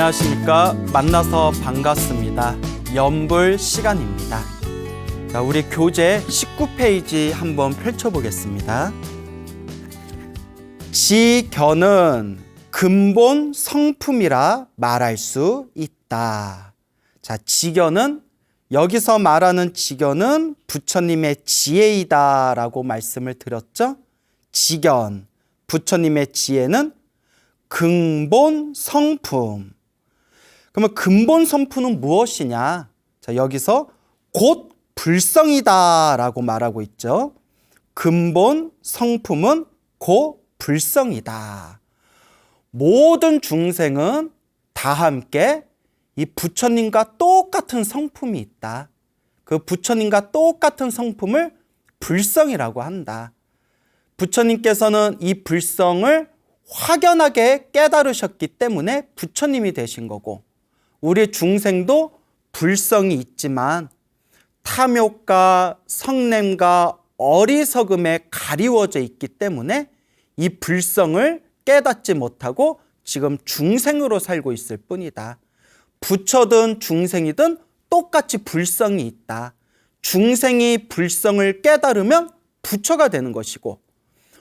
안녕하십니까. 만나서 반갑습니다. 연불 시간입니다. 자, 우리 교재 19페이지 한번 펼쳐보겠습니다. 지견은 근본 성품이라 말할 수 있다. 자, 지견은 여기서 말하는 지견은 부처님의 지혜이다 라고 말씀을 드렸죠. 지견, 부처님의 지혜는 근본 성품. 그러면 근본 성품은 무엇이냐? 자, 여기서 곧 불성이다 라고 말하고 있죠. 근본 성품은 곧 불성이다. 모든 중생은 다 함께 이 부처님과 똑같은 성품이 있다. 그 부처님과 똑같은 성품을 불성이라고 한다. 부처님께서는 이 불성을 확연하게 깨달으셨기 때문에 부처님이 되신 거고, 우리 중생도 불성이 있지만 탐욕과 성냄과 어리석음에 가리워져 있기 때문에 이 불성을 깨닫지 못하고 지금 중생으로 살고 있을 뿐이다. 부처든 중생이든 똑같이 불성이 있다. 중생이 불성을 깨달으면 부처가 되는 것이고,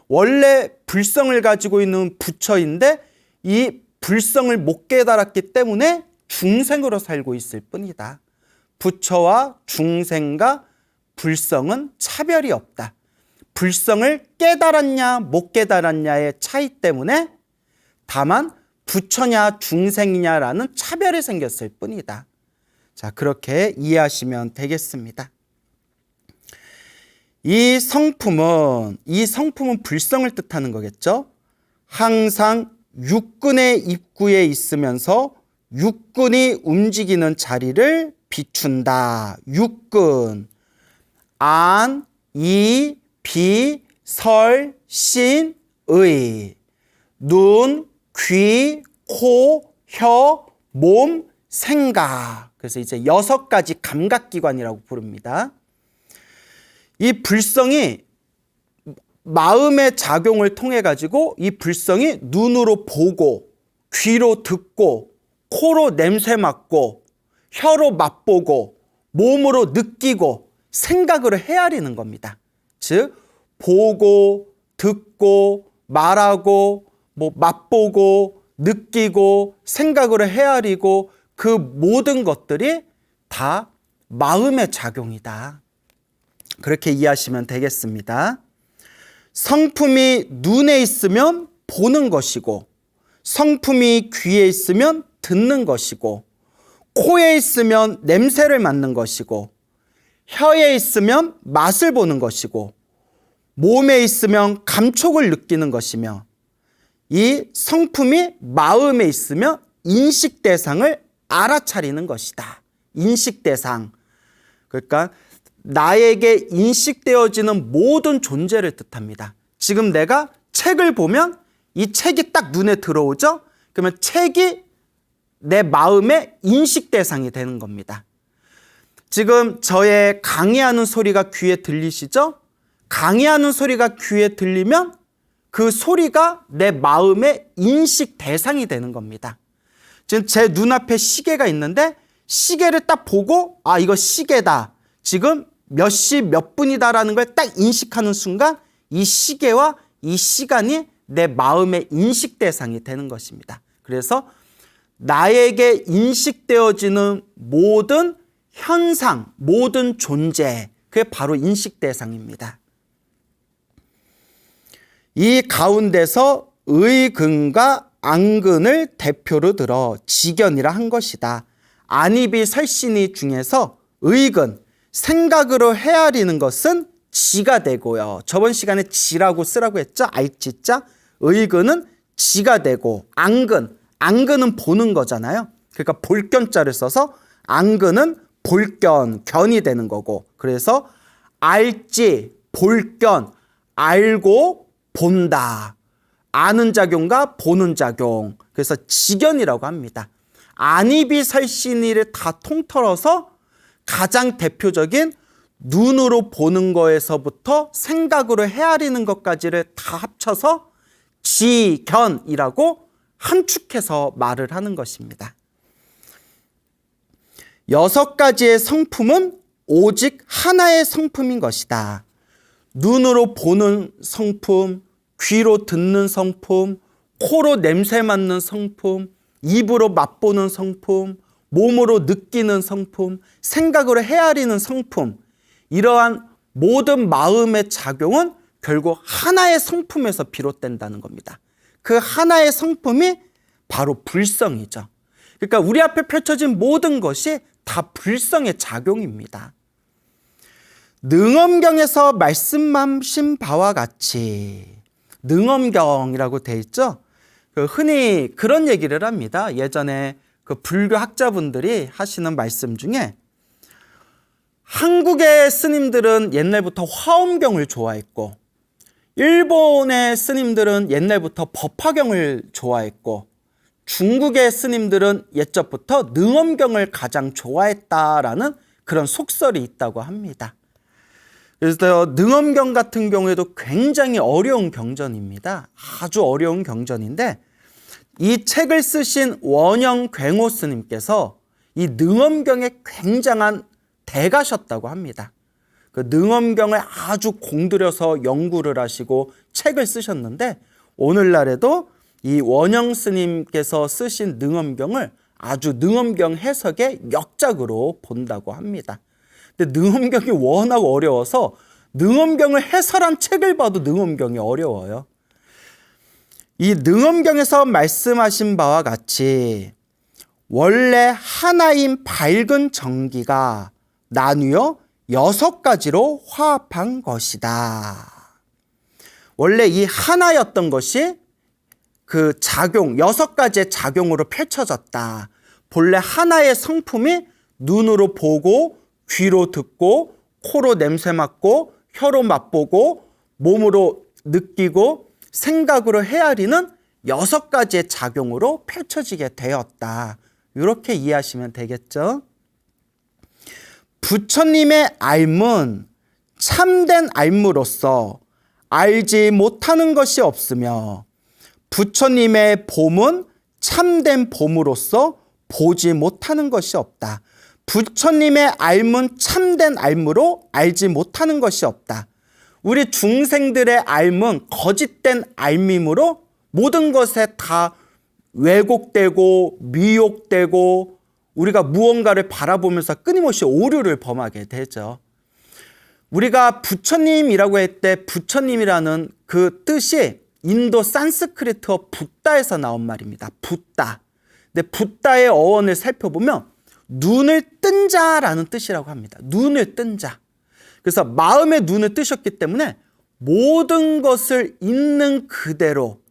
원래 불성을 가지고 있는 부처인데 이 불성을 못 깨달았기 때문에 중생으로 살고 있을 뿐이다. 부처와 중생과 불성은 차별이 없다. 불성을 깨달았냐 못 깨달았냐의 차이 때문에 다만 부처냐 중생이냐라는 차별이 생겼을 뿐이다. 자, 그렇게 이해하시면 되겠습니다. 이 성품은 불성을 뜻하는 거겠죠. 항상 육근의 입구에 있으면서 육근이 움직이는 자리를 비춘다. 육근, 안, 이, 비, 설, 신, 의, 눈, 귀, 코, 혀, 몸, 생각. 그래서 이제 6가지 감각기관이라고 부릅니다. 이 불성이 마음의 작용을 통해 가지고 이 불성이 눈으로 보고, 귀로 듣고, 코로 냄새 맡고, 혀로 맛보고, 몸으로 느끼고, 생각으로 헤아리는 겁니다. 즉, 보고, 듣고, 말하고, 맛보고, 느끼고, 생각으로 헤아리고, 그 모든 것들이 다 마음의 작용이다. 그렇게 이해하시면 되겠습니다. 성품이 눈에 있으면 보는 것이고, 성품이 귀에 있으면 듣는 것이고, 코에 있으면 냄새를 맡는 것이고, 혀에 있으면 맛을 보는 것이고, 몸에 있으면 감촉을 느끼는 것이며, 이 성품이 마음에 있으면 인식 대상을 알아차리는 것이다. 인식 대상. 그러니까 나에게 인식되어지는 모든 존재를 뜻합니다. 지금 내가 책을 보면 이 책이 딱 눈에 들어오죠? 그러면 책이 내 마음의 인식 대상이 되는 겁니다. 지금 저의 강의하는 소리가 귀에 들리시죠? 강의하는 소리가 귀에 들리면 그 소리가 내 마음의 인식 대상이 되는 겁니다. 지금 제 눈앞에 시계가 있는데 시계를 딱 보고 아, 이거 시계다. 지금 몇 시 몇 분이다라는 걸 딱 인식하는 순간 이 시계와 이 시간이 내 마음의 인식 대상이 되는 것입니다. 그래서 나에게 인식되어지는 모든 현상, 모든 존재, 그게 바로 인식 대상입니다. 이 가운데서 의근과 안근을 대표로 들어 지견이라 한 것이다. 안이비 설신이 중에서 의근, 생각으로 헤아리는 것은 지가 되고요. 저번 시간에 지라고 쓰라고 했죠. 알지자. 의근은 지가 되고, 안근은 보는 거잖아요. 그러니까 볼견자를 써서 안근은 볼견, 견이 되는 거고, 그래서 알지, 볼견, 알고 본다. 아는 작용과 보는 작용. 그래서 지견이라고 합니다. 안이비설신이를 다 통틀어서 가장 대표적인 눈으로 보는 거에서부터 생각으로 헤아리는 것까지를 다 합쳐서 지견이라고 함축해서 말을 하는 것입니다. 6가지의 성품은 오직 하나의 성품인 것이다. 눈으로 보는 성품, 귀로 듣는 성품, 코로 냄새 맡는 성품, 입으로 맛보는 성품, 몸으로 느끼는 성품, 생각으로 헤아리는 성품, 이러한 모든 마음의 작용은 결국 하나의 성품에서 비롯된다는 겁니다. 그 하나의 성품이 바로 불성이죠. 그러니까 우리 앞에 펼쳐진 모든 것이 다 불성의 작용입니다. 능엄경에서 말씀하신 바와 같이, 능엄경이라고 돼 있죠. 흔히 그런 얘기를 합니다. 예전에 그 불교 학자분들이 하시는 말씀 중에 한국의 스님들은 옛날부터 화엄경을 좋아했고 일본의 스님들은 옛날부터 법화경을 좋아했고 중국의 스님들은 옛적부터 능엄경을 가장 좋아했다라는 그런 속설이 있다고 합니다. 그래서 능엄경 같은 경우에도 굉장히 어려운 경전입니다. 아주 어려운 경전인데 이 책을 쓰신 원영괴모 스님께서 이 능엄경에 굉장한 대가셨다고 합니다. 그 능엄경을 아주 공들여서 연구를 하시고 책을 쓰셨는데 오늘날에도 이 원영 스님께서 쓰신 능엄경을 아주 능엄경 해석의 역작으로 본다고 합니다. 근데 능엄경이 워낙 어려워서 능엄경을 해설한 책을 봐도 능엄경이 어려워요. 이 능엄경에서 말씀하신 바와 같이 원래 하나인 밝은 정기가 나뉘어 6가지로 화합한 것이다. 원래 이 하나였던 것이 그 작용, 6가지의 작용으로 펼쳐졌다. 본래 하나의 성품이 눈으로 보고 귀로 듣고 코로 냄새 맡고 혀로 맛보고 몸으로 느끼고 생각으로 헤아리는 6가지의 작용으로 펼쳐지게 되었다. 이렇게 이해하시면 되겠죠. 부처님의 알문, 참된 알무로서 알지 못하는 것이 없으며 부처님의 봄은 참된 봄으로서 보지 못하는 것이 없다. 부처님의 알문 참된 알무로 알지 못하는 것이 없다. 우리 중생들의 알문 거짓된 알밈으로 모든 것에 다 왜곡되고 미혹되고 우리가 무언가를 바라보면서 끊임없이 오류를 범하게 되죠. 우리가 부처님이라고 할 때 부처님이라는 그 뜻이 인도 산스크리트어 붓다에서 나온 말입니다. 붓다. 근데 붓다의 어원을 살펴보면 눈을 뜬 자라는 뜻이라고 합니다. 눈을 뜬 자. 그래서 마음의 눈을 뜨셨기 때문에 모든 것을 있는 그대로,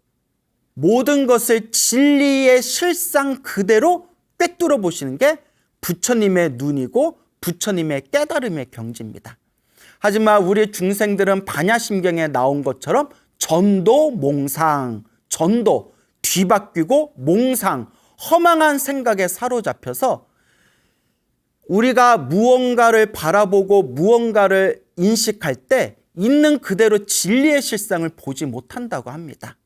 모든 것을 진리의 실상 그대로 꿰뚫어 보시는 게 부처님의 눈이고 부처님의 깨달음의 경지입니다. 하지만 우리 중생들은 반야심경에 나온 것처럼 전도, 몽상, 전도, 뒤바뀌고 몽상, 허망한 생각에 사로잡혀서 우리가 무언가를 바라보고 무언가를 인식할 때 있는 그대로 진리의 실상을 보지 못한다고 합니다.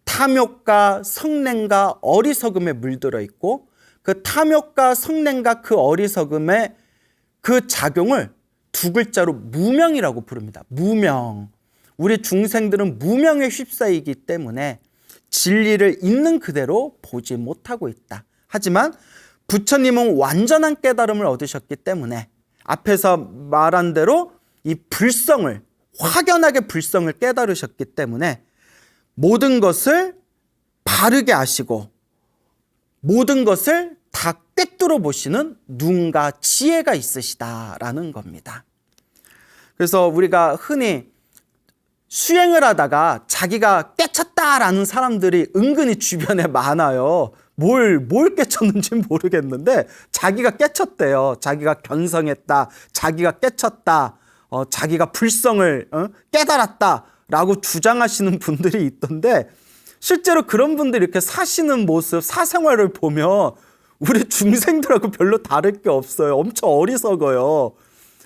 탐욕과 성냄과 어리석음에 물들어 있고 그 탐욕과 성냄과 그 어리석음의 그 작용을 2글자로 무명이라고 부릅니다. 무명. 우리 중생들은 무명에 휩싸이기 때문에 진리를 있는 그대로 보지 못하고 있다. 하지만 부처님은 완전한 깨달음을 얻으셨기 때문에 앞에서 말한 대로 이 불성을, 확연하게 불성을 깨달으셨기 때문에 모든 것을 바르게 아시고 모든 것을 다 꿰뚫어 보시는 눈과 지혜가 있으시다라는 겁니다. 그래서 우리가 흔히 수행을 하다가 자기가 깨쳤다라는 사람들이 은근히 주변에 많아요. 뭘 깨쳤는지 모르겠는데 자기가 깨쳤대요. 자기가 견성했다. 자기가 깨쳤다. 자기가 불성을 깨달았다라고 주장하시는 분들이 있던데 실제로 그런 분들이 이렇게 사시는 모습, 사생활을 보면 우리 중생들하고 별로 다를 게 없어요. 엄청 어리석어요.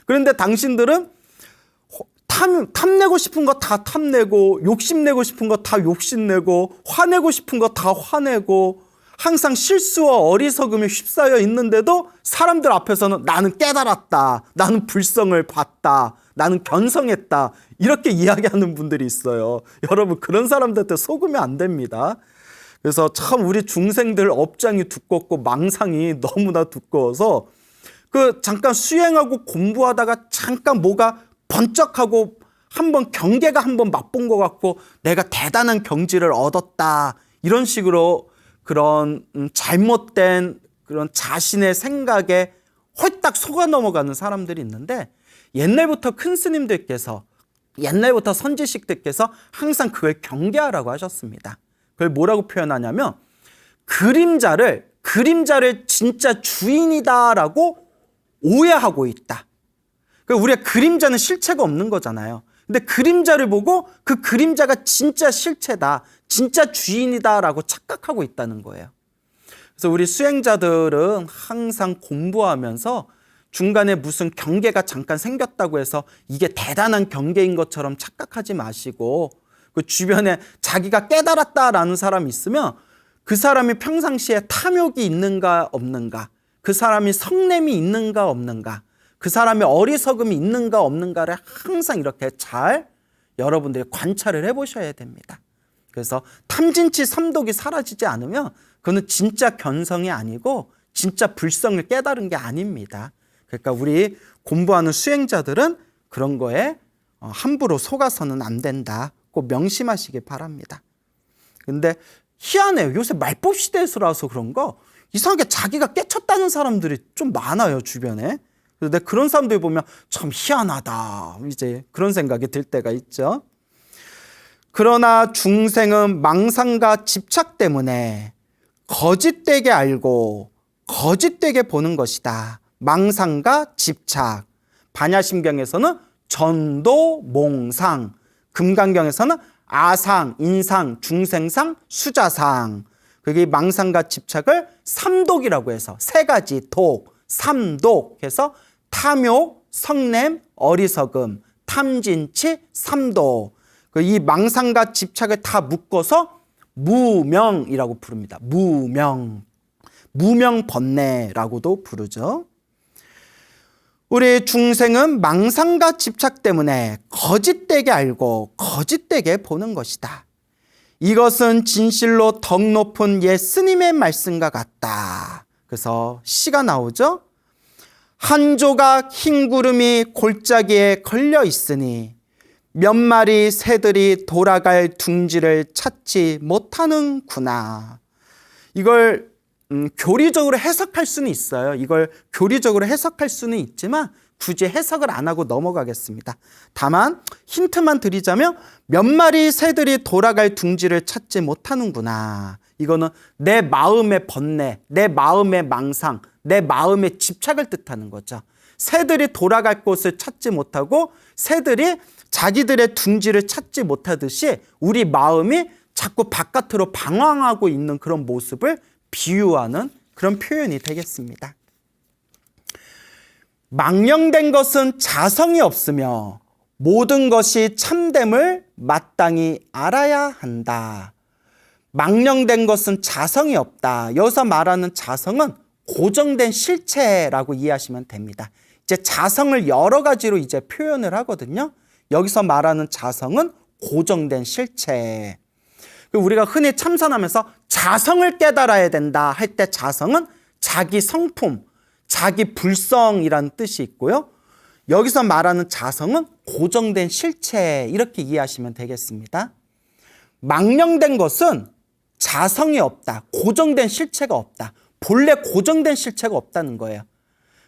그런데 당신들은 탐내고 싶은 거 다 탐내고 욕심내고 싶은 거 다 욕심내고 화내고 싶은 거 다 화내고 항상 실수와 어리석음에 휩싸여 있는데도 사람들 앞에서는 나는 깨달았다, 나는 불성을 봤다, 나는 견성했다, 이렇게 이야기하는 분들이 있어요. 여러분, 그런 사람들한테 속으면 안 됩니다. 그래서 참 우리 중생들 업장이 두껍고 망상이 너무나 두꺼워서 잠깐 수행하고 공부하다가 잠깐 뭐가 번쩍하고 한번 경계가 한번 맛본 것 같고 내가 대단한 경지를 얻었다, 이런 식으로 그런 잘못된 그런 자신의 생각에 홀딱 속아 넘어가는 사람들이 있는데, 옛날부터 큰 스님들께서, 옛날부터 선지식들께서 항상 그걸 경계하라고 하셨습니다. 그걸 뭐라고 표현하냐면 그림자를 진짜 주인이다라고 오해하고 있다. 우리가 그림자는 실체가 없는 거잖아요. 근데 그림자를 보고 그 그림자가 진짜 실체다, 진짜 주인이다라고 착각하고 있다는 거예요. 그래서 우리 수행자들은 항상 공부하면서 중간에 무슨 경계가 잠깐 생겼다고 해서 이게 대단한 경계인 것처럼 착각하지 마시고, 그 주변에 자기가 깨달았다라는 사람이 있으면 그 사람이 평상시에 탐욕이 있는가 없는가, 그 사람이 성냄이 있는가 없는가, 그 사람의 어리석음이 있는가 없는가를 항상 이렇게 잘 여러분들이 관찰을 해보셔야 됩니다. 그래서 탐진치 삼독이 사라지지 않으면 그거는 진짜 견성이 아니고 진짜 불성을 깨달은 게 아닙니다. 그러니까 우리 공부하는 수행자들은 그런 거에 함부로 속아서는 안 된다, 꼭 명심하시기 바랍니다. 근데 희한해요. 요새 말법 시대에서라서 그런가 이상하게 자기가 깨쳤다는 사람들이 좀 많아요, 주변에. 그래서 내가 그런 사람들 보면 참 희한하다, 이제 그런 생각이 들 때가 있죠. 그러나 중생은 망상과 집착 때문에 거짓되게 알고 거짓되게 보는 것이다. 망상과 집착. 반야심경에서는 전도, 몽상, 금강경에서는 아상, 인상, 중생상, 수자상. 그게 망상과 집착을 삼독이라고 해서 세 가지 독, 삼독 해서 탐욕, 성냄, 어리석음, 탐진치, 삼독. 이 망상과 집착을 다 묶어서 무명이라고 부릅니다. 무명번뇌라고도 부르죠. 우리 중생은 망상과 집착 때문에 거짓되게 알고 거짓되게 보는 것이다. 이것은 진실로 덕 높은 옛 스님의 말씀과 같다. 그래서 시가 나오죠. 한 조각 흰 구름이 골짜기에 걸려 있으니 몇 마리 새들이 돌아갈 둥지를 찾지 못하는구나. 이걸 교리적으로 해석할 수는 있어요. 이걸 교리적으로 해석할 수는 있지만 굳이 해석을 안 하고 넘어가겠습니다. 다만 힌트만 드리자면 몇 마리 새들이 돌아갈 둥지를 찾지 못하는구나. 이거는 내 마음의 번뇌, 내 마음의 망상, 내 마음의 집착을 뜻하는 거죠. 새들이 돌아갈 곳을 찾지 못하고 새들이 자기들의 둥지를 찾지 못하듯이 우리 마음이 자꾸 바깥으로 방황하고 있는 그런 모습을 비유하는 그런 표현이 되겠습니다. 망령된 것은 자성이 없으며 모든 것이 참됨을 마땅히 알아야 한다. 망령된 것은 자성이 없다. 여기서 말하는 자성은 고정된 실체라고 이해하시면 됩니다. 이제 자성을 여러 가지로 이제 표현을 하거든요. 여기서 말하는 자성은 고정된 실체. 우리가 흔히 참선하면서 자성을 깨달아야 된다 할 때 자성은 자기 성품, 자기 불성이라는 뜻이 있고요. 여기서 말하는 자성은 고정된 실체, 이렇게 이해하시면 되겠습니다. 망령된 것은 자성이 없다, 고정된 실체가 없다, 본래 고정된 실체가 없다는 거예요.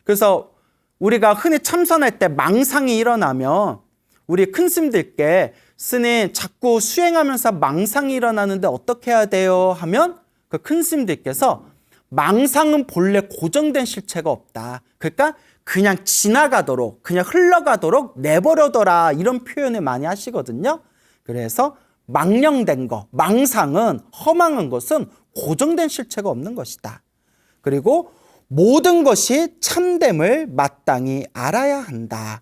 그래서 우리가 흔히 참선할 때 망상이 일어나면 우리 큰 스님들께 스님 자꾸 수행하면서 망상이 일어나는데 어떻게 해야 돼요? 하면 그 큰 스님들께서 망상은 본래 고정된 실체가 없다. 그러니까 그냥 지나가도록, 그냥 흘러가도록 내버려둬라, 이런 표현을 많이 하시거든요. 그래서 망령된 거, 망상은, 허망한 것은 고정된 실체가 없는 것이다. 그리고 모든 것이 참됨을 마땅히 알아야 한다.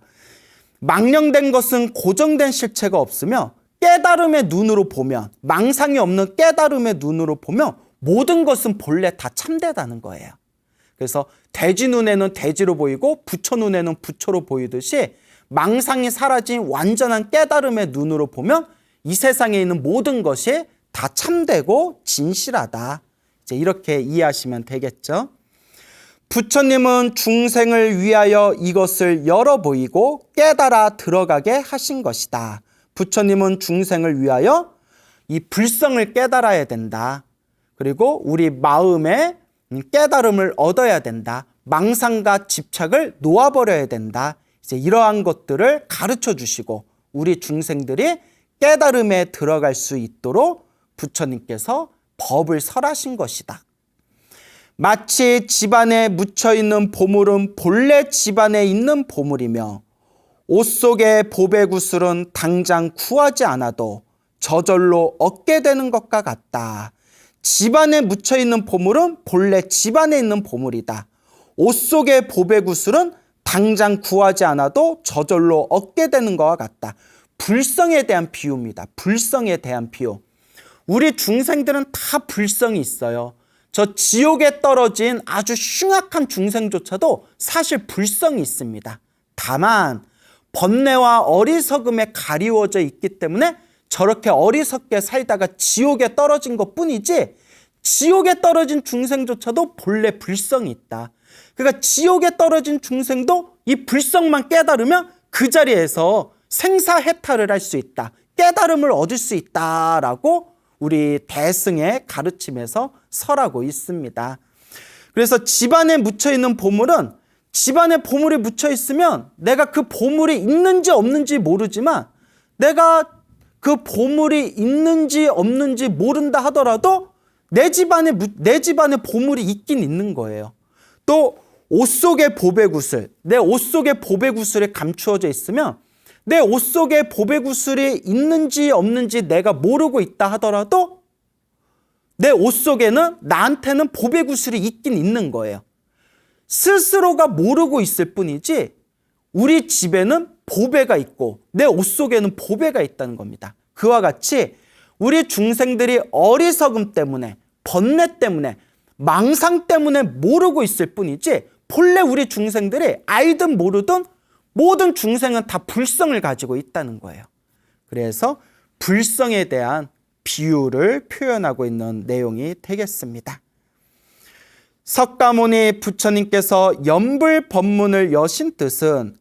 망령된 것은 고정된 실체가 없으며 깨달음의 눈으로 보면, 망상이 없는 깨달음의 눈으로 보면 모든 것은 본래 다 참되다는 거예요. 그래서 돼지 눈에는 돼지로 보이고 부처 눈에는 부처로 보이듯이 망상이 사라진 완전한 깨달음의 눈으로 보면 이 세상에 있는 모든 것이 다 참되고 진실하다. 이제 이렇게 이해하시면 되겠죠. 부처님은 중생을 위하여 이것을 열어 보이고 깨달아 들어가게 하신 것이다. 부처님은 중생을 위하여 이 불성을 깨달아야 된다. 그리고 우리 마음에 깨달음을 얻어야 된다. 망상과 집착을 놓아버려야 된다. 이제 이러한 것들을 가르쳐 주시고 우리 중생들이 깨달음에 들어갈 수 있도록 부처님께서 법을 설하신 것이다. 마치 집안에 묻혀있는 보물은 본래 집안에 있는 보물이며 옷 속의 보배구슬은 당장 구하지 않아도 저절로 얻게 되는 것과 같다. 집안에 묻혀있는 보물은 본래 집안에 있는 보물이다. 옷 속의 보배구슬은 당장 구하지 않아도 저절로 얻게 되는 것과 같다. 불성에 대한 비유입니다. 불성에 대한 비유. 우리 중생들은 다 불성이 있어요. 저 지옥에 떨어진 아주 흉악한 중생조차도 사실 불성이 있습니다. 다만 번뇌와 어리석음에 가리워져 있기 때문에 저렇게 어리석게 살다가 지옥에 떨어진 것뿐이지 지옥에 떨어진 중생조차도 본래 불성이 있다. 그러니까 지옥에 떨어진 중생도 이 불성만 깨달으면 그 자리에서 생사해탈을 할 수 있다. 깨달음을 얻을 수 있다라고 우리 대승의 가르침에서 설하고 있습니다. 그래서 집안에 묻혀있는 보물은 집안에 보물이 묻혀있으면 내가 그 보물이 있는지 없는지 모르지만 내가 그 보물이 있는지 없는지 모른다 하더라도 내 집안에 보물이 있긴 있는 거예요. 또 옷 속에 보배구슬, 내 옷 속에 보배구슬이 감추어져 있으면 내 옷 속에 보배구슬이 있는지 없는지 내가 모르고 있다 하더라도 내 옷 속에는 나한테는 보배구슬이 있긴 있는 거예요. 스스로가 모르고 있을 뿐이지 우리 집에는 보배가 있고 내 옷 속에는 보배가 있다는 겁니다. 그와 같이 우리 중생들이 어리석음 때문에 번뇌 때문에 망상 때문에 모르고 있을 뿐이지 본래 우리 중생들이 알든 모르든 모든 중생은 다 불성을 가지고 있다는 거예요. 그래서 불성에 대한 비유를 표현하고 있는 내용이 되겠습니다. 석가모니 부처님께서 염불법문을 여신 뜻은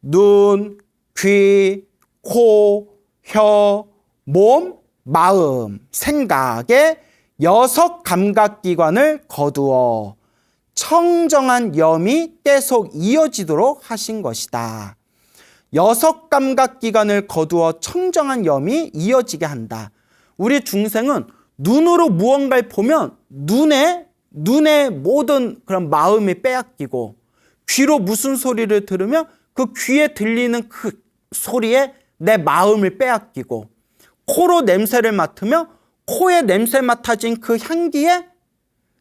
눈, 귀, 코, 혀, 몸, 마음, 생각의 6 감각기관을 거두어 청정한 염이 계속 이어지도록 하신 것이다. 6 감각기관을 거두어 청정한 염이 이어지게 한다. 우리 중생은 눈으로 무언가를 보면 눈에 모든 그런 마음이 빼앗기고 귀로 무슨 소리를 들으면 그 귀에 들리는 그 소리에 내 마음을 빼앗기고 코로 냄새를 맡으면 코에 냄새 맡아진 그 향기에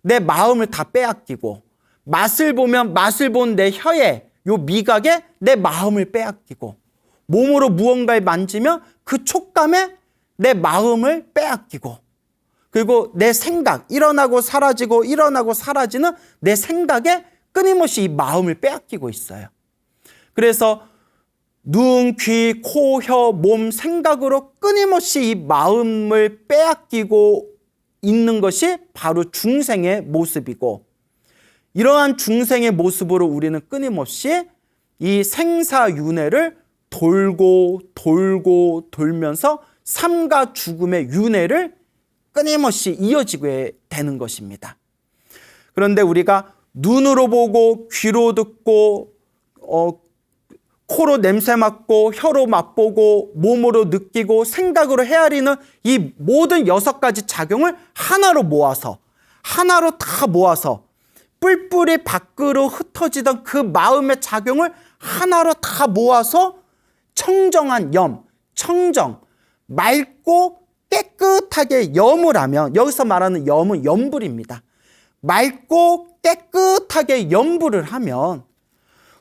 내 마음을 다 빼앗기고 맛을 보면 맛을 본 내 혀에 요 미각에 내 마음을 빼앗기고 몸으로 무언가를 만지면 그 촉감에 내 마음을 빼앗기고 그리고 내 생각 일어나고 사라지는 내 생각에 끊임없이 이 마음을 빼앗기고 있어요. 그래서 눈, 귀, 코, 혀, 몸, 생각으로 끊임없이 이 마음을 빼앗기고 있는 것이 바로 중생의 모습이고 이러한 중생의 모습으로 우리는 끊임없이 이 생사윤회를 돌고 돌면서 삶과 죽음의 윤회를 끊임없이 이어지게 되는 것입니다. 그런데 우리가 눈으로 보고 귀로 듣고 코로 냄새 맡고 혀로 맛보고 몸으로 느끼고 생각으로 헤아리는 이 모든 6가지 작용을 하나로 다 모아서 뿔뿔이 밖으로 흩어지던 그 마음의 작용을 하나로 다 모아서 청정한 염, 청정, 맑고 깨끗하게 염을 하면 여기서 말하는 염은 염불입니다. 맑고 깨끗하게 염불을 하면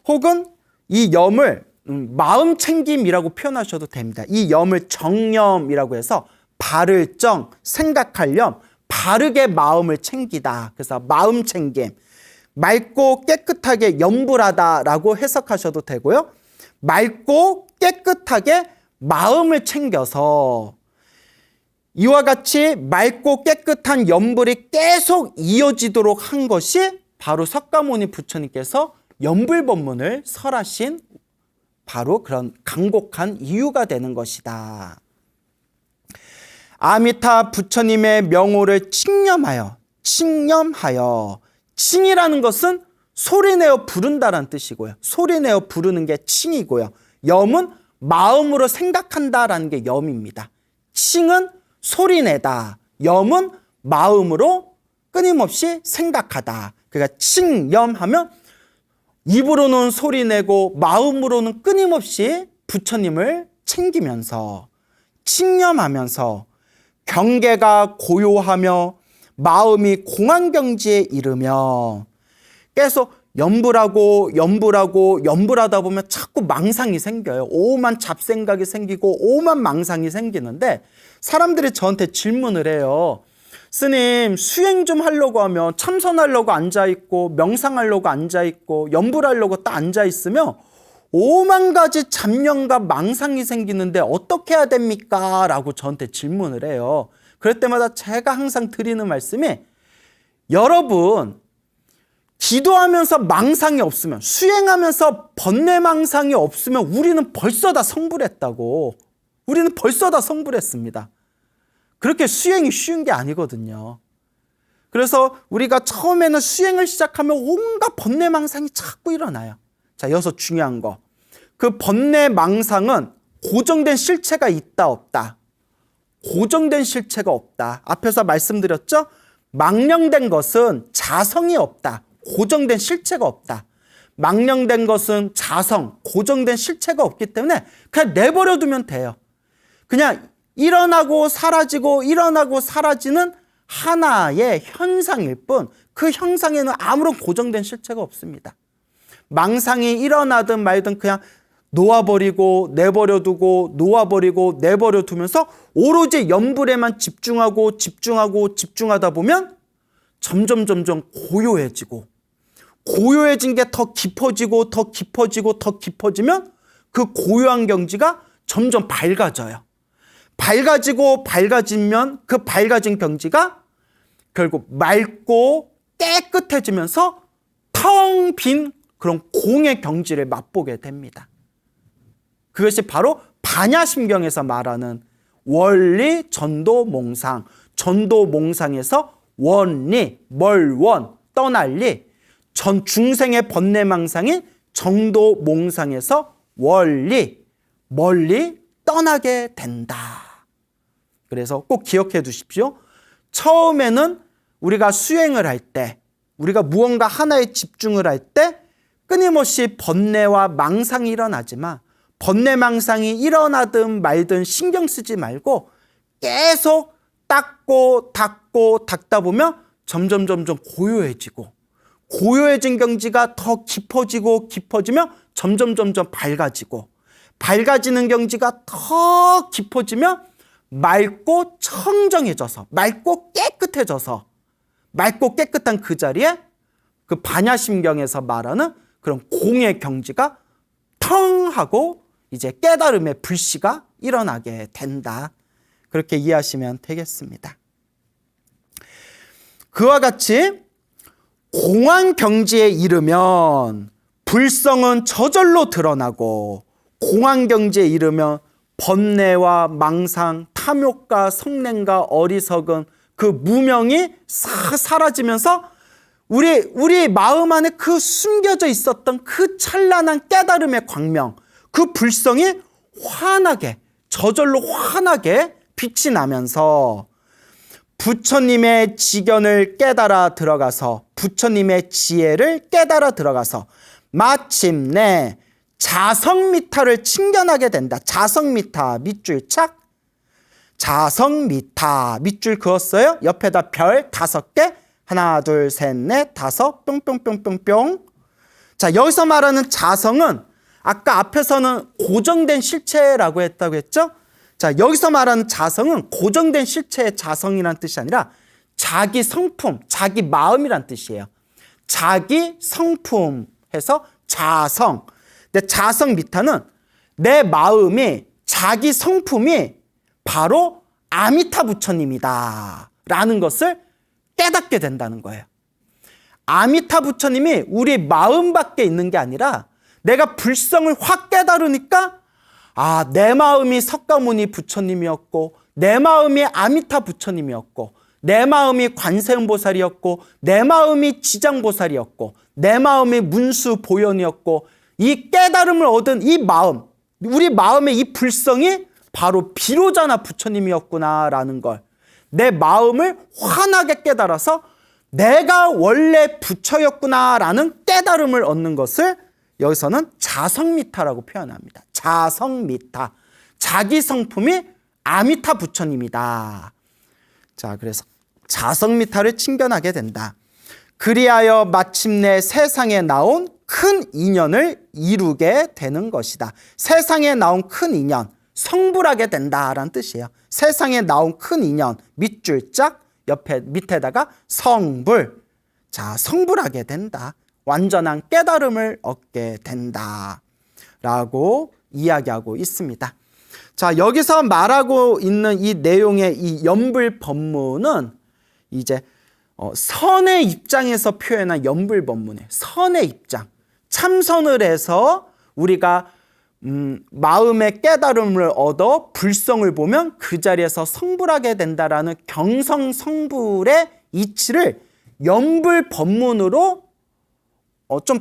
혹은 이 염을 마음 챙김이라고 표현하셔도 됩니다. 이 염을 정염이라고 해서 바를 정, 생각할 염, 바르게 마음을 챙기다. 그래서 마음 챙김. 맑고 깨끗하게 염불하다라고 해석하셔도 되고요. 맑고 깨끗하게 마음을 챙겨서 이와 같이 맑고 깨끗한 염불이 계속 이어지도록 한 것이 바로 석가모니 부처님께서 염불법문을 설하신 바로 그런 강곡한 이유가 되는 것이다. 아미타 부처님의 명호를 칭념하여 칭이라는 것은 소리내어 부른다라는 뜻이고요. 소리내어 부르는 게 칭이고요. 염은 마음으로 생각한다라는 게 염입니다. 칭은 소리내다. 염은 마음으로 끊임없이 생각하다. 그러니까 칭염하면 입으로는 소리내고 마음으로는 끊임없이 부처님을 챙기면서 칭념하면서 경계가 고요하며 마음이 공안경지에 이르며 계속 염불하다 보면 자꾸 망상이 생겨요. 오만 잡생각이 생기고 오만 망상이 생기는데 사람들이 저한테 질문을 해요. 스님, 수행 좀 하려고 하면 참선하려고 앉아있고 명상하려고 앉아있고 염불하려고 딱 앉아있으면 오만 가지 잡념과 망상이 생기는데 어떻게 해야 됩니까? 라고 저한테 질문을 해요. 그럴 때마다 제가 항상 드리는 말씀이 여러분, 기도하면서 망상이 없으면, 수행하면서 번뇌망상이 없으면 우리는 벌써 다 성불했다고. 우리는 벌써 다 성불했습니다. 그렇게 수행이 쉬운 게 아니거든요. 그래서 우리가 처음에는 수행을 시작하면 온갖 번뇌망상이 자꾸 일어나요. 자, 여기서 중요한 거. 그 번뇌망상은 고정된 실체가 있다, 없다. 고정된 실체가 없다. 앞에서 말씀드렸죠? 망령된 것은 자성이 없다. 고정된 실체가 없다. 망령된 것은 자성, 고정된 실체가 없기 때문에 그냥 내버려 두면 돼요. 그냥 일어나고 사라지고 일어나고 사라지는 하나의 현상일 뿐 그 현상에는 아무런 고정된 실체가 없습니다. 망상이 일어나든 말든 그냥 놓아버리고 내버려두고 놓아버리고 내버려두면서 오로지 염불에만 집중하다 보면 점점 고요해지고 고요해진 게 더 깊어지고 더 깊어지면 그 고요한 경지가 점점 밝아져요. 밝아지면 그 밝아진 경지가 결국 맑고 깨끗해지면서 텅 빈 그런 공의 경지를 맛보게 됩니다. 그것이 바로 반야심경에서 말하는 원리 전도몽상, 전도몽상에서 원리, 멀원, 떠날리, 전 중생의 번뇌망상인 정도몽상에서 원리, 멀리 떠나게 된다. 그래서 꼭 기억해 두십시오. 처음에는 우리가 수행을 할 때, 우리가 무언가 하나에 집중을 할 때 끊임없이 번뇌와 망상이 일어나지만 번뇌망상이 일어나든 말든 신경 쓰지 말고 계속 닦다 보면 점점 고요해지고 고요해진 경지가 더 깊어지면 점점 밝아지는 경지가 더 깊어지면 맑고 청정해져서 맑고 깨끗한 그 자리에 그 반야심경에서 말하는 그런 공의 경지가 텅 하고 이제 깨달음의 불씨가 일어나게 된다. 그렇게 이해하시면 되겠습니다. 그와 같이 공안 경지에 이르면 불성은 저절로 드러나고 공안 경지에 이르면 번뇌와 망상, 탐욕과 성냄과 어리석은 그 무명이 사라지면서 우리 마음 안에 그 숨겨져 있었던 그 찬란한 깨달음의 광명, 그 불성이 저절로 환하게 빛이 나면서 부처님의 지견을 깨달아 들어가서 부처님의 지혜를 깨달아 들어가서 마침내 자성미타를 칭견하게 된다. 자성미타 밑줄 착. 자성미타 밑줄 그었어요. 옆에다 별 5개. 하나, 둘, 셋, 넷, 5 뿅뿅뿅뿅뿅. 자, 여기서 말하는 자성은 아까 앞에서는 고정된 실체라고 했다고 했죠? 자, 여기서 말하는 자성은 고정된 실체의 자성이라는 뜻이 아니라 자기 성품, 자기 마음이란 뜻이에요. 자기 성품 해서 자성. 근데 자성 미타는 내 마음이, 자기 성품이 바로 아미타 부처님이다 라는 것을 깨닫게 된다는 거예요. 아미타 부처님이 우리 마음 밖에 있는 게 아니라 내가 불성을 확 깨달으니까 내 마음이 석가모니 부처님이었고, 내 마음이 아미타 부처님이었고, 내 마음이 관세음보살이었고, 내 마음이 지장보살이었고, 내 마음이 문수보현이었고, 이 깨달음을 얻은 이 마음, 우리 마음의 이 불성이 바로 비로자나 부처님이었구나라는 걸, 내 마음을 환하게 깨달아서 내가 원래 부처였구나라는 깨달음을 얻는 것을 여기서는 자성미타라고 표현합니다. 자성미타. 자기 성품이 아미타 부처님이다. 자, 그래서 자성미타를 친견하게 된다. 그리하여 마침내 세상에 나온 큰 인연을 이루게 되는 것이다. 세상에 나온 큰 인연, 성불하게 된다라는 뜻이에요. 세상에 나온 큰 인연, 밑줄짝 옆에 밑에다가 성불. 자, 성불하게 된다. 완전한 깨달음을 얻게 된다 라고 이야기하고 있습니다. 자, 여기서 말하고 있는 이 내용의 이 연불법문은 이제 선의 입장에서 표현한 연불법문이에요. 선의 입장. 참선을 해서 우리가 마음의 깨달음을 얻어 불성을 보면 그 자리에서 성불하게 된다라는 경성성불의 이치를 연불법문으로 좀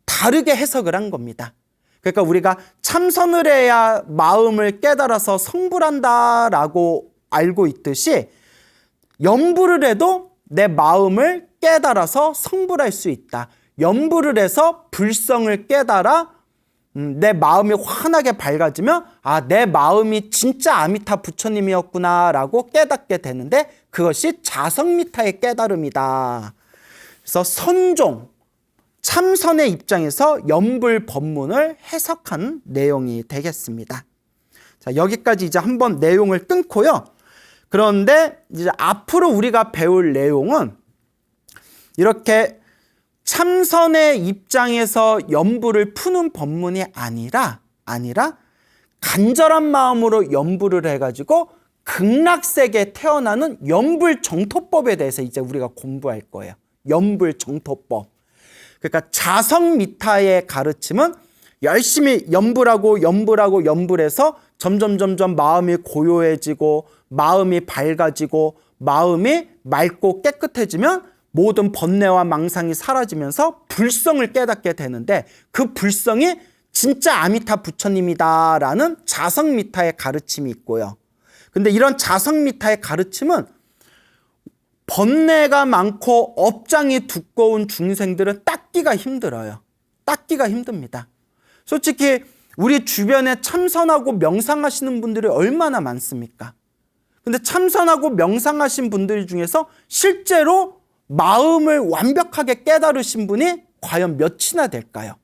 다르게 해석을 한 겁니다. 그러니까 우리가 참선을 해야 마음을 깨달아서 성불한다라고 알고 있듯이 연불을 해도 내 마음을 깨달아서 성불할 수 있다. 연불을 해서 불성을 깨달아 내 마음이 환하게 밝아지면 내 마음이 진짜 아미타 부처님이었구나라고 깨닫게 되는데 그것이 자성미타의 깨달음이다. 그래서 선종, 참선의 입장에서 연불법문을 해석한 내용이 되겠습니다. 자, 여기까지 이제 한번 내용을 끊고요. 그런데 이제 앞으로 우리가 배울 내용은 이렇게 참선의 입장에서 연불을 푸는 법문이 아니라 간절한 마음으로 연불을 해가지고 극락세계에 태어나는 연불정토법에 대해서 이제 우리가 공부할 거예요. 연불정토법. 그러니까 자성미타의 가르침은 열심히 연불해서 점점 마음이 고요해지고 마음이 밝아지고 마음이 맑고 깨끗해지면 모든 번뇌와 망상이 사라지면서 불성을 깨닫게 되는데 그 불성이 진짜 아미타 부처님이다라는 자성미타의 가르침이 있고요. 근데 이런 자성미타의 가르침은 번뇌가 많고 업장이 두꺼운 중생들은 따기가 힘들어요. 따기가 힘듭니다. 솔직히 우리 주변에 참선하고 명상하시는 분들이 얼마나 많습니까? 근데 참선하고 명상하신 분들 중에서 실제로 마음을 완벽하게 깨달으신 분이 과연 몇이나 될까요?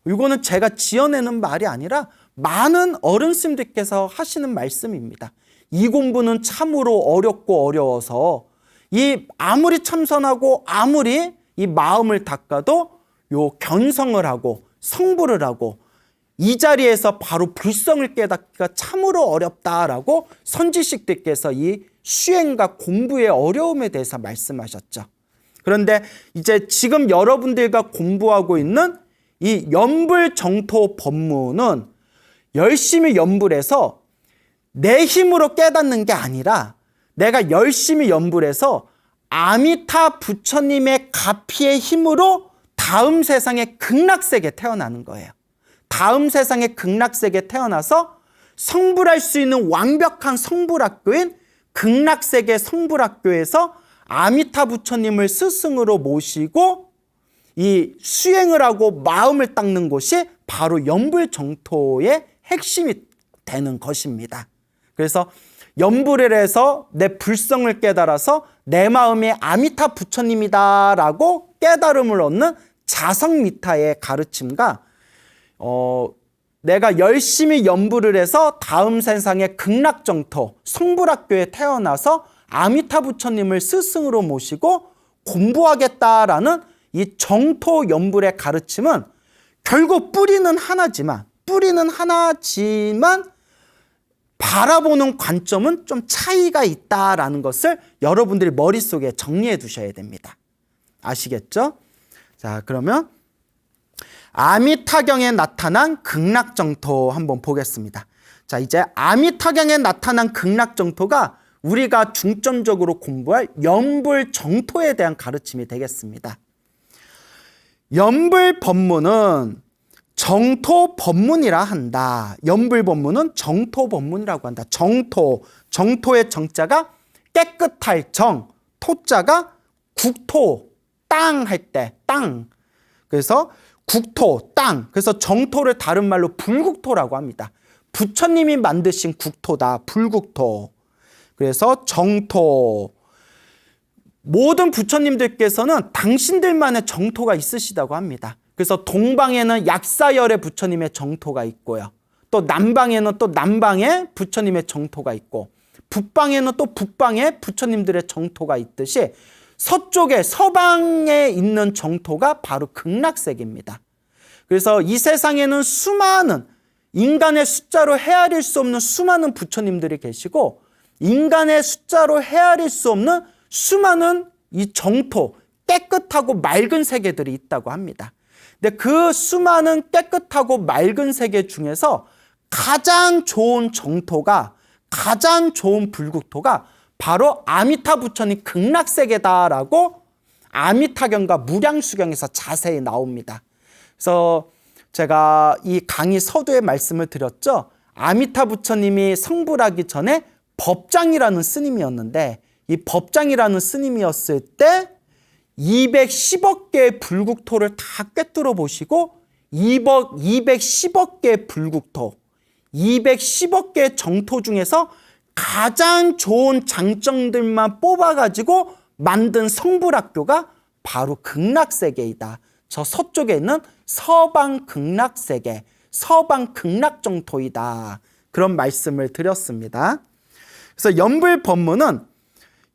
이거는 제가 지어내는 말이 아니라 많은 어른 스님들께서 하시는 말씀입니다. 이 공부는 참으로 어렵고 어려워서 아무리 참선하고 아무리 이 마음을 닦아도 요 견성을 하고 성불을 하고 이 자리에서 바로 불성을 깨닫기가 참으로 어렵다라고 선지식들께서 이 수행과 공부의 어려움에 대해서 말씀하셨죠. 그런데 이제 지금 여러분들과 공부하고 있는 이 연불정토 법문은 열심히 연불해서 내 힘으로 깨닫는 게 아니라 내가 열심히 연불해서 아미타 부처님의 가피의 힘으로 다음 세상의 극락세계에 태어나는 거예요. 다음 세상의 극락세계에 태어나서 성불할 수 있는 완벽한 성불학교인 극락세계 성불학교에서 아미타 부처님을 스승으로 모시고 이 수행을 하고 마음을 닦는 곳이 바로 연불정토의 핵심이 되는 것입니다. 그래서 연불을 해서 내 불성을 깨달아서 내 마음이 아미타 부처님이다라고 깨달음을 얻는 자성미타의 가르침과 내가 열심히 연불을 해서 다음 세상의 극락정토 성불학교에 태어나서 아미타 부처님을 스승으로 모시고 공부하겠다라는 이 정토 연불의 가르침은 결국 뿌리는 하나지만 바라보는 관점은 좀 차이가 있다라는 것을 여러분들이 머릿속에 정리해 두셔야 됩니다. 아시겠죠? 자, 그러면 아미타경에 나타난 극락정토 한번 보겠습니다. 자, 이제 아미타경에 나타난 극락정토가 우리가 중점적으로 공부할 연불정토에 대한 가르침이 되겠습니다. 연불법문은 정토법문이라 한다. 연불법문은 정토법문이라고 한다. 정토의 정자가 깨끗할 정, 토자가 국토, 땅 할 때 땅. 그래서 국토, 땅. 그래서 정토를 다른 말로 불국토라고 합니다. 부처님이 만드신 국토다. 불국토. 그래서 정토. 모든 부처님들께서는 당신들만의 정토가 있으시다고 합니다. 그래서 동방에는 약사열의 부처님의 정토가 있고요. 또 남방에는 또 남방의 부처님의 정토가 있고, 북방에는 또 북방의 부처님들의 정토가 있듯이 서쪽에 서방에 있는 정토가 바로 극락세계입니다. 그래서 이 세상에는 수많은 인간의 숫자로 헤아릴 수 없는 수많은 부처님들이 계시고, 인간의 숫자로 헤아릴 수 없는 수많은 이 정토, 깨끗하고 맑은 세계들이 있다고 합니다. 근데 그 수많은 깨끗하고 맑은 세계 중에서 가장 좋은 정토가, 가장 좋은 불국토가 바로 아미타 부처님 극락세계다라고 아미타경과 무량수경에서 자세히 나옵니다. 그래서 제가 이 강의 서두에 말씀을 드렸죠. 아미타 부처님이 성불하기 전에 법장이라는 스님이었는데, 이 법장이라는 스님이었을 때 210억 개의 불국토를 다 꿰뚫어 보시고 210억 개의 불국토, 210억 개의 정토 중에서 가장 좋은 장점들만 뽑아가지고 만든 성불학교가 바로 극락세계이다. 저 서쪽에 있는 서방 극락세계, 서방 극락정토이다. 그런 말씀을 드렸습니다. 그래서 연불법문은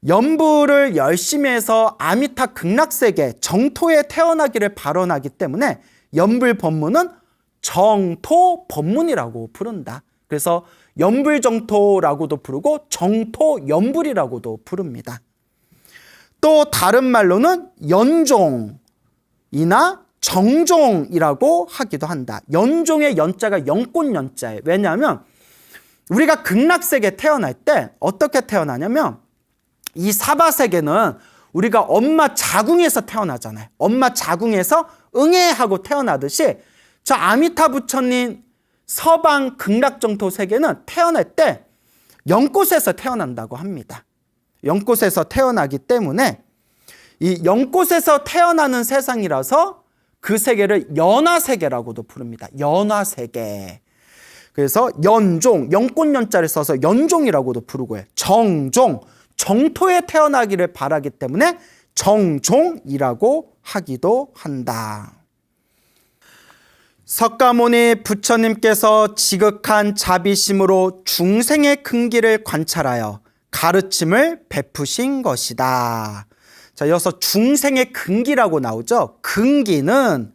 연불을 열심히 해서 아미타 극락세계 정토에 태어나기를 발언하기 때문에 연불법문은 정토법문이라고 부른다. 그래서 연불정토라고도 부르고 정토연불이라고도 부릅니다. 또 다른 말로는 연종이나 정종이라고 하기도 한다. 연종의 연자가 연꽃연자예요. 왜냐하면 우리가 극락세계에 태어날 때 어떻게 태어나냐면, 이 사바세계는 우리가 엄마 자궁에서 태어나잖아요. 엄마 자궁에서 응애하고 태어나듯이 저 아미타 부처님 서방 극락정토 세계는 태어날 때 연꽃에서 태어난다고 합니다. 연꽃에서 태어나기 때문에 이 연꽃에서 태어나는 세상이라서 그 세계를 연화세계라고도 부릅니다. 연화세계. 그래서 연종, 연꽃연자를 써서 연종이라고도 부르고요. 정종, 정토에 태어나기를 바라기 때문에 정종이라고 하기도 한다. 석가모니 부처님께서 지극한 자비심으로 중생의 근기를 관찰하여 가르침을 베푸신 것이다. 자, 여기서 중생의 근기라고 나오죠. 근기는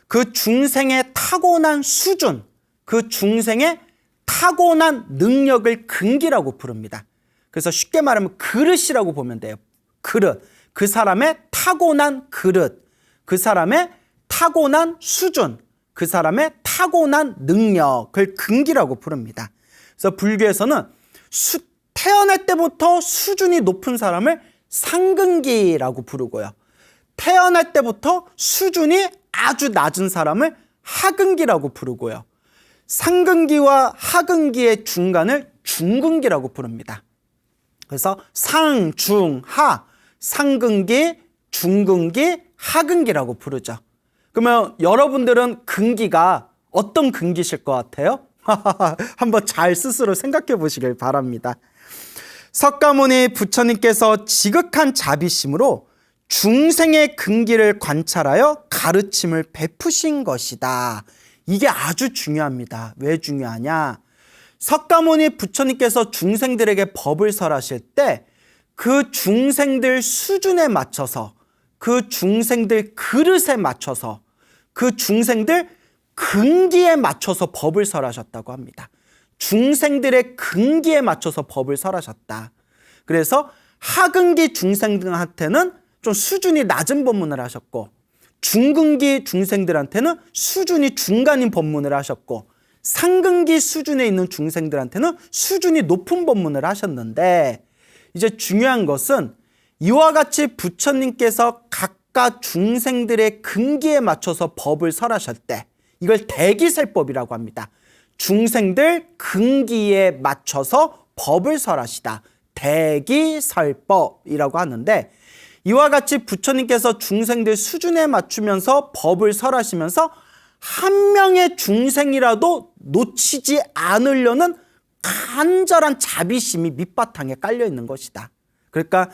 그 중생의 타고난 수준, 그 중생의 타고난 능력을 근기라고 부릅니다. 그래서 쉽게 말하면 그릇이라고 보면 돼요. 그릇. 그 사람의 타고난 그릇. 그 사람의 타고난 수준. 그 사람의 타고난 능력을 근기라고 부릅니다. 그래서 불교에서는 태어날 때부터 수준이 높은 사람을 상근기라고 부르고요. 태어날 때부터 수준이 아주 낮은 사람을 하근기라고 부르고요. 상근기와 하근기의 중간을 중근기라고 부릅니다. 그래서 상, 중, 하, 상근기, 중근기, 하근기라고 부르죠. 그러면 여러분들은 근기가 어떤 근기실 것 같아요? 한번 잘 스스로 생각해 보시길 바랍니다. 석가모니 부처님께서 지극한 자비심으로 중생의 근기를 관찰하여 가르침을 베푸신 것이다. 이게 아주 중요합니다. 왜 중요하냐? 석가모니 부처님께서 중생들에게 법을 설하실 때 그 중생들 수준에 맞춰서, 그 중생들 그릇에 맞춰서, 그 중생들 근기에 맞춰서 법을 설하셨다고 합니다. 중생들의 근기에 맞춰서 법을 설하셨다. 그래서 하근기 중생들한테는 좀 수준이 낮은 법문을 하셨고, 중근기 중생들한테는 수준이 중간인 법문을 하셨고, 상근기 수준에 있는 중생들한테는 수준이 높은 법문을 하셨는데, 이제 중요한 것은 이와 같이 부처님께서 각각 중생들의 근기에 맞춰서 법을 설하실 때, 이걸 대기설법이라고 합니다. 중생들 근기에 맞춰서 법을 설하시다. 대기설법이라고 하는데, 이와 같이 부처님께서 중생들 수준에 맞추면서 법을 설하시면서 한 명의 중생이라도 놓치지 않으려는 간절한 자비심이 밑바탕에 깔려 있는 것이다. 그러니까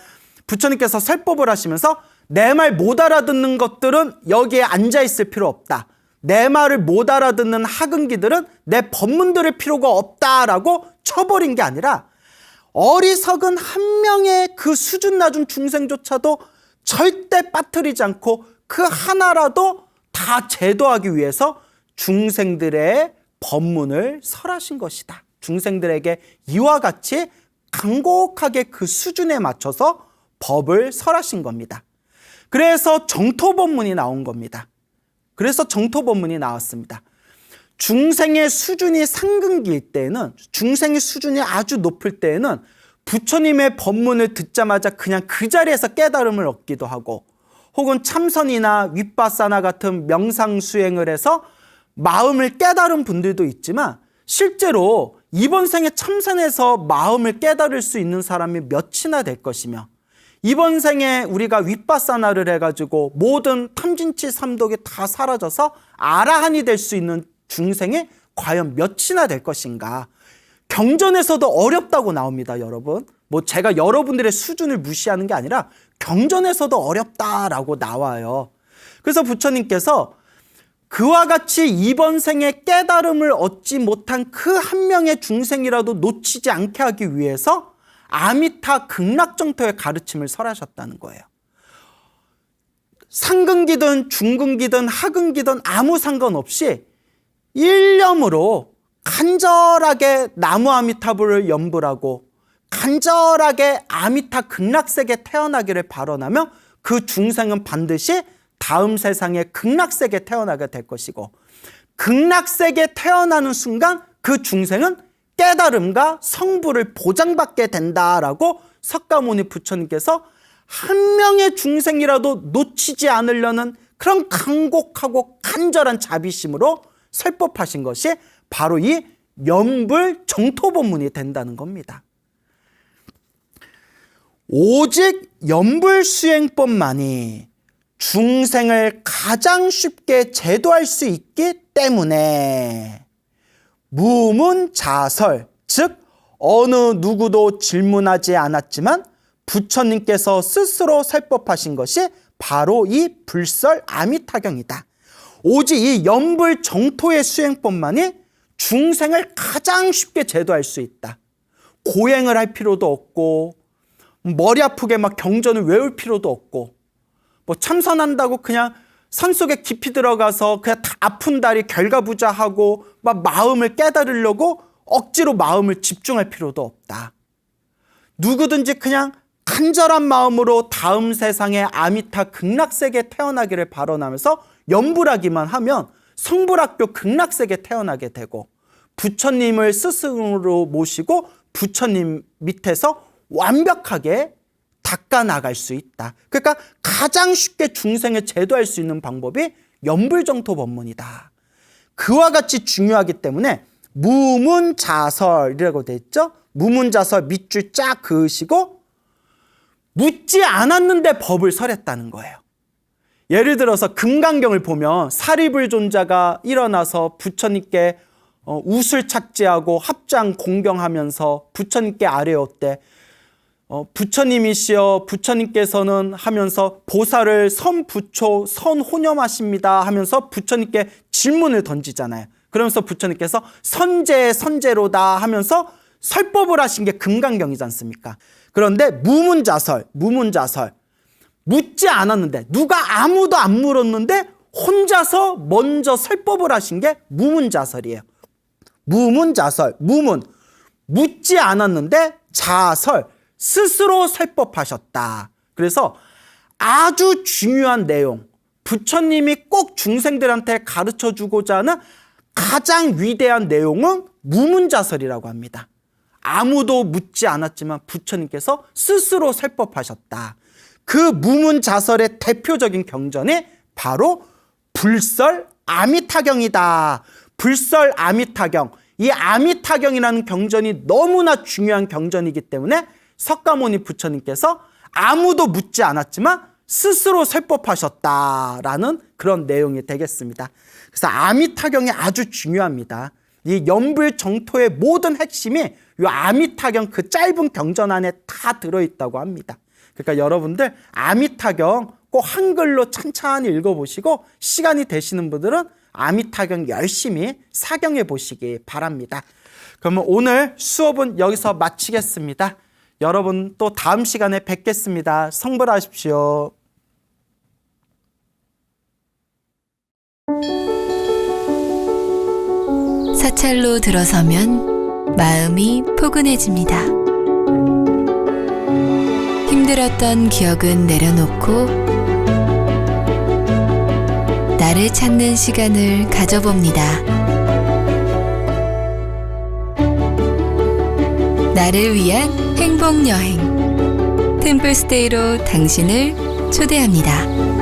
부처님께서 설법을 하시면서 내 말 못 알아듣는 것들은 여기에 앉아 있을 필요 없다. 내 말을 못 알아듣는 하근기들은 내 법문 들을 필요가 없다라고 쳐버린 게 아니라, 어리석은 한 명의 그 수준 낮은 중생조차도 절대 빠뜨리지 않고 그 하나라도 다 제도하기 위해서 중생들의 법문을 설하신 것이다. 중생들에게 이와 같이 간곡하게 그 수준에 맞춰서 법을 설하신 겁니다. 그래서 정토법문이 나온 겁니다. 그래서 정토법문이 나왔습니다. 중생의 수준이 상근기일 때에는, 중생의 수준이 아주 높을 때에는 부처님의 법문을 듣자마자 그냥 그 자리에서 깨달음을 얻기도 하고, 혹은 참선이나 윗바사나 같은 명상 수행을 해서 마음을 깨달은 분들도 있지만, 실제로 이번 생에 참선해서 마음을 깨달을 수 있는 사람이 몇이나 될 것이며, 이번 생에 우리가 윗바사나를 해가지고 모든 탐진치 삼독이 다 사라져서 아라한이 될 수 있는 중생이 과연 몇이나 될 것인가. 경전에서도 어렵다고 나옵니다, 여러분. 뭐 제가 여러분들의 수준을 무시하는 게 아니라 경전에서도 어렵다라고 나와요. 그래서 부처님께서 그와 같이 이번 생에 깨달음을 얻지 못한 그 한 명의 중생이라도 놓치지 않게 하기 위해서 아미타 극락정토의 가르침을 설하셨다는 거예요. 상근기든 중근기든 하근기든 아무 상관없이 일념으로 간절하게 나무 아미타불을 염불하고 간절하게 아미타 극락세계에 태어나기를 발언하며, 그 중생은 반드시 다음 세상에 극락세계에 태어나게 될 것이고, 극락세계에 태어나는 순간 그 중생은 깨달음과 성부를 보장받게 된다라고 석가모니 부처님께서 한 명의 중생이라도 놓치지 않으려는 그런 간곡하고 간절한 자비심으로 설법하신 것이 바로 이 염불 정토법문이 된다는 겁니다. 오직 염불 수행법만이 중생을 가장 쉽게 제도할 수 있기 때문에 무문자설, 즉 어느 누구도 질문하지 않았지만 부처님께서 스스로 설법하신 것이 바로 이 불설 아미타경이다. 오직 이 염불 정토의 수행법만이 중생을 가장 쉽게 제도할 수 있다. 고행을 할 필요도 없고, 머리 아프게 막 경전을 외울 필요도 없고, 뭐 참선한다고 그냥 산속에 깊이 들어가서 그냥 다 아픈 다리 결과부자하고 막 마음을 깨달으려고 억지로 마음을 집중할 필요도 없다. 누구든지 그냥 간절한 마음으로 다음 세상에 아미타 극락세계에 태어나기를 발언하면서 염불하기만 하면 성불학교 극락세계에 태어나게 되고, 부처님을 스승으로 모시고 부처님 밑에서 완벽하게 닦아 나갈 수 있다. 그러니까 가장 쉽게 중생을 제도할 수 있는 방법이 염불정토법문이다. 그와 같이 중요하기 때문에 무문자설이라고 돼 있죠. 무문자설 밑줄 쫙 그으시고 묻지 않았는데 법을 설했다는 거예요. 예를 들어서 금강경을 보면 사리불존자가 일어나서 부처님께 우술 착지하고 합장 공경하면서 부처님께 아뢰었대. 부처님이시여, 부처님께서는 하면서 보살을 선부초 선호념하십니다 하면서 부처님께 질문을 던지잖아요. 그러면서 부처님께서 선제로다 하면서 설법을 하신 게 금강경이지 않습니까? 그런데 무문자설. 묻지 않았는데, 누가 아무도 안 물었는데 혼자서 먼저 설법을 하신 게 무문자설이에요. 무문자설. 무문. 묻지 않았는데 자설. 스스로 설법하셨다. 그래서 아주 중요한 내용, 부처님이 꼭 중생들한테 가르쳐 주고자 하는 가장 위대한 내용은 무문자설이라고 합니다. 아무도 묻지 않았지만 부처님께서 스스로 설법하셨다. 그 무문자설의 대표적인 경전이 바로 불설 아미타경이다. 불설 아미타경. 이 아미타경이라는 경전이 너무나 중요한 경전이기 때문에 석가모니 부처님께서 아무도 묻지 않았지만 스스로 설법하셨다라는 그런 내용이 되겠습니다. 그래서 아미타경이 아주 중요합니다. 이 연불정토의 모든 핵심이 이 아미타경 그 짧은 경전 안에 다 들어있다고 합니다. 그러니까 여러분들 아미타경 꼭 한글로 찬찬히 읽어보시고 시간이 되시는 분들은 아미타경 열심히 사경해 보시기 바랍니다. 그러면 오늘 수업은 여기서 마치겠습니다. 여러분 또 다음 시간에 뵙겠습니다. 성불하십시오. 사찰로 들어서면 마음이 포근해집니다. 힘들었던 기억은 내려놓고 나를 찾는 시간을 가져봅니다. 나를 위한 행복 여행 템플스테이로 당신을 초대합니다.